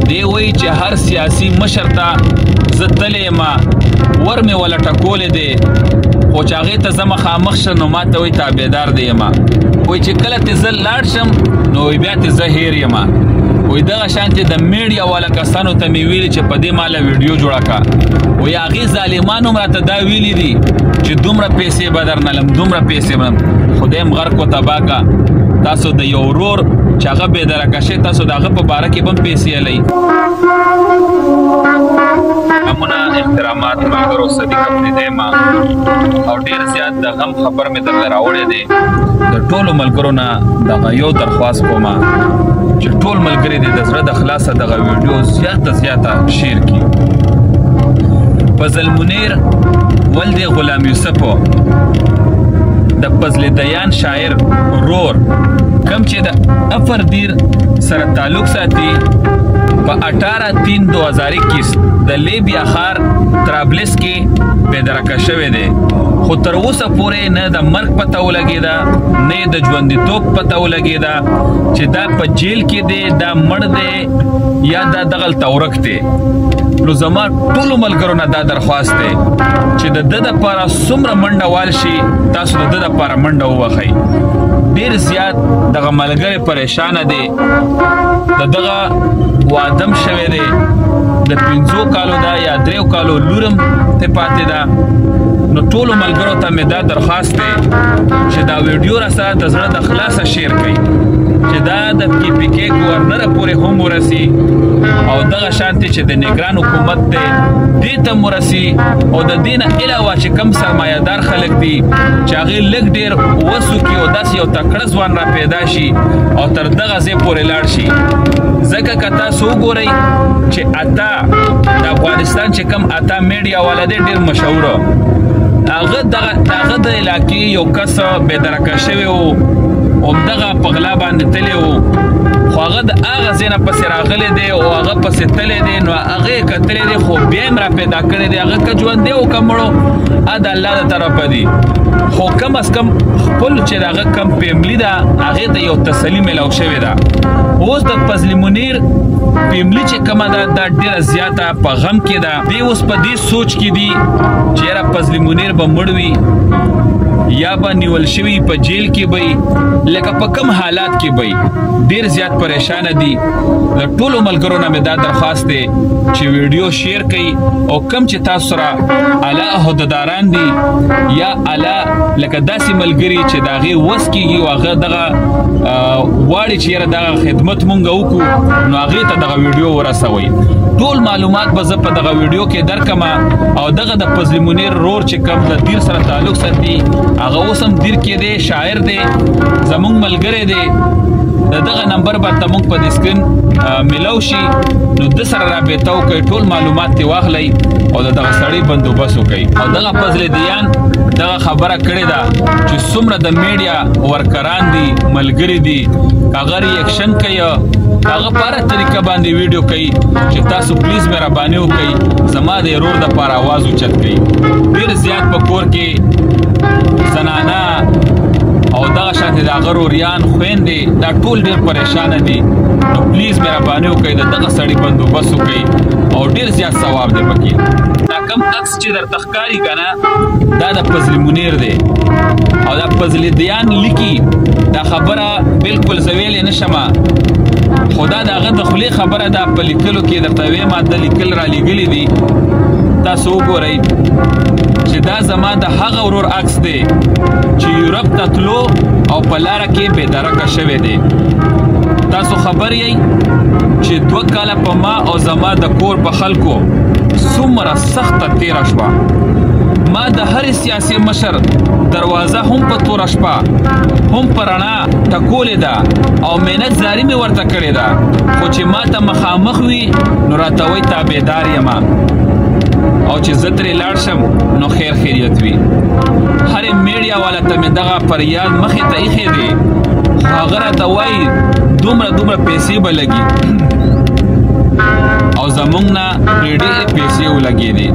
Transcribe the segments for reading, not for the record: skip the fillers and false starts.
دی وایي چې هر سیاسي مشر ته زه تللی یم ور مې وله ټکولی دی خو چې هغې ته زه مخامخ شم نو ما ته وایي تابعدار دی یم وایي چې کله تې زه لاړ شم نو وایي بیا تې زه هیر یم وایي دغه شانتې د میډیا والا کسانو ته مې ویلي چې په دې ماله ویډیو جوړه کړه وایي هغې ظالمانو هم راته دا ویلي دي چې دومره پیسې به درنلم دومره پیسې به خدای هم غرق و تباه کړه تاسو د یو ورور چې هغه بېدرکه شي تاسو د هغه په باره کې به هم پیسې هلئ همونه احترامات ملګرو صدیق اپریدی ما او ډېر زیات د غم خبر مې درله راوړی دی د ټولو ملګرو نه دغه یو درخواست کومه چې ټول ملګري دې د زړه د خلاصه دغه ویډیو زیاته شیر کړي فضل منیر ولد غلام یوسفو د فضل دیان شاعر رور کم چې د افردیر سره تعلق ساتي په 18/3/2021 د لیبیا ښار طرابلس کې بېدرکه شوی دی خو تر اوسه پورې نه د مرګ پته ولګېده نه د ژوندیتوب پته ولګېده چې دا په جیل کې دی دا مړ دی یا دا دغلته ورک دی نو زما ټولو ملګرو نه دا درخواست دی چې د ده دپاره څومره منډه وال شي تاسو د ده دپاره منډه ووهئ ډېر زیات دغه ملګری پریشانه دی د دغه وادم شوی دی د 5 کالو دا یا 3 کالو لورم ته پاتې ده نو ټولو ملګرو ته مې دا درخواست دی چې دا ویډیو را سره د زړه د خلاصه شیر کړئ چې دا د KPK ګورنر پورې هم ورسي او دغه شانتي چې د نگران حکومت دی دې ته ورسي او د دې نه علاوه چې کم سرمایه‌دار خلک دي چې هغې لږ ډېر وسوکي او داسې یو تکړه ځوان را پیدا شي او تر دغه ځای پورې لاړ شي ځکه که تاسو وګورئ چې اتا د افغانستان چې کم اتا میډیا والا دی ډېر مشهوره هغه د علاقې یو کس بېدرکه شوی و همدغه په غلا باندې تللی و خو هغه د هغه ځای نه پسې راغلی دی او هغه پسې تللی دی نو هغه یې کتلی دی خو بیا یې را پیدا کړی دی هغه که ژوندی و که مړو د الله د طرفه دي خو کم از کم خپل چې د هغه کم فیملي ده هغې ته یو تسلي میلاو شوې ده اوس د فضل منیر فیملي چې کومه ده دا ډېره زیاته په غم کې ده دی اوس په دې سوچ کې دي چې یاره فضل منیر به مړ وي یا به نیول شوي په جیل کې به لکه په کم حالات کې به ډېر زیات پریشانه دي د ټولو ملګرو نه مې دا درخواست دی چې ویډیو شیر کړئ او کم چې تاسو سره اعلی عهدهداران دي یا اعلی لکه داسې ملګري چې د هغې وس کېږي او هغه دغه غواړي چې یاره دغه خدمت مونږ وکړو نو هغې ته دغه ویډیو ورسوئ ټول معلومات به زه په دغه ویډیو کې درکمه او دغه د فضل منیر رور چې کوم د دیر سره تعلق ساتي هغه اوس هم دیر کې دی شاعر دی زمونږ ملګری دی د دغه نمبر به ته مونږ په دې سکرین میلاو شي نو د سره رابطه وکړئ ټول معلومات ترې واخلئ او د دغه سړي بندوبست وکړئ او دغه فضل دیان دغه خبره کړې ده چې څومره د میډیا ورکران دي ملګري دي هغه ریاکشن کوي هغه په هره طریقه باندې ویډیو کوي چې تاسو پلیز مهرباني وکړئ زما د ورور دپاره اواز اوچت کړئ ډېر زیات په کور کې زنانه او دغه شانتې د هغه روریان خویندې دا ټول ډېر پریشانه دي نو پلیز مهرباني وکړئ د دغه سړي بندوبست وکړئ او ډېر زیات ثواب دی پکې دا کم عکس چې درته ښکاري که نه دا د فضل منیر دی او دا فضل دیان لیکي دا خبره بلکل زه ویلی نه شمه خو دا د هغه د خولې خبره ده په لیکلو کې درته ویمه ده لیکل را لیږلي دي تاسو وګورئ چې دا زما د هغه ورور عکس دی چې یورپ ته تلو او په لاره کې بېدرکه شوی دی تاسو خبر یئ چې 2 کاله په ما او زما د کور په خلکو څومره سخته تیره شوه ما د هر سیاسي مشر دروازه هم په توره شپه هم په رڼا ټکولې ده او محنت زاري مې ورته کړې ده خو چې ما ته مخامخ وي نو راته وایي تابعدار یمه او چې زه ترې لاړ شم نو خیر خیریت وي هرې میډیا والا ته مې دغه فریاد مخې ته ایښی دی خو هغه راته وایي دومره پیسې به لګي او زمونږ نه ډېرې پیسې ولګېدې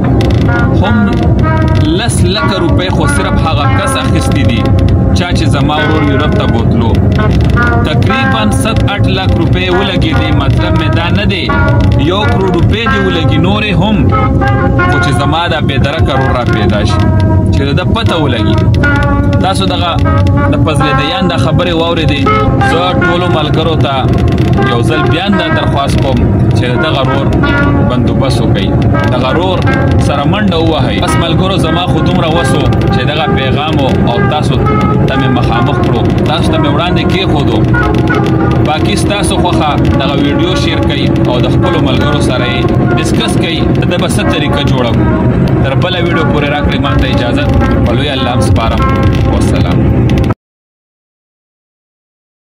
هم 10 لک روپۍ خو صرف هغه کس اخیستې دي چا چې زما ورور یورپ ته بوتلو. تقریبا 7-8 لک روپۍ ولګېدې. مطلب مې دا نه دی 1 کروڑ روپۍ دې ولګي نورې هم، خو چې زما دا بېدرکه ورور را پیدا شي چې د پته ولګي. تاسو دغه د فضل دیان دا خبرې واورېدې. زه ټولو ملګرو ته یو ځل بیا دا درخواست کوم چې دغه ورور بندوبست وکړئ، دغه ورور سره منډه ووهئ. بس ملګرو زما خو دومره وسو چې دغه پیغام او تاسو ته مې مخامخ کړو، تاسو ته مې وړاندې کېښودو. باقي ستاسو خوښه دغه ویډیو شیر کړئ او د خپلو ملګرو سره یې ډسکس کړئ د به څه طریقه جوړه کړو. تر بله ویډیو پورې راکړئ ما ته اجازت. په لوی الله سپارم. والسلام.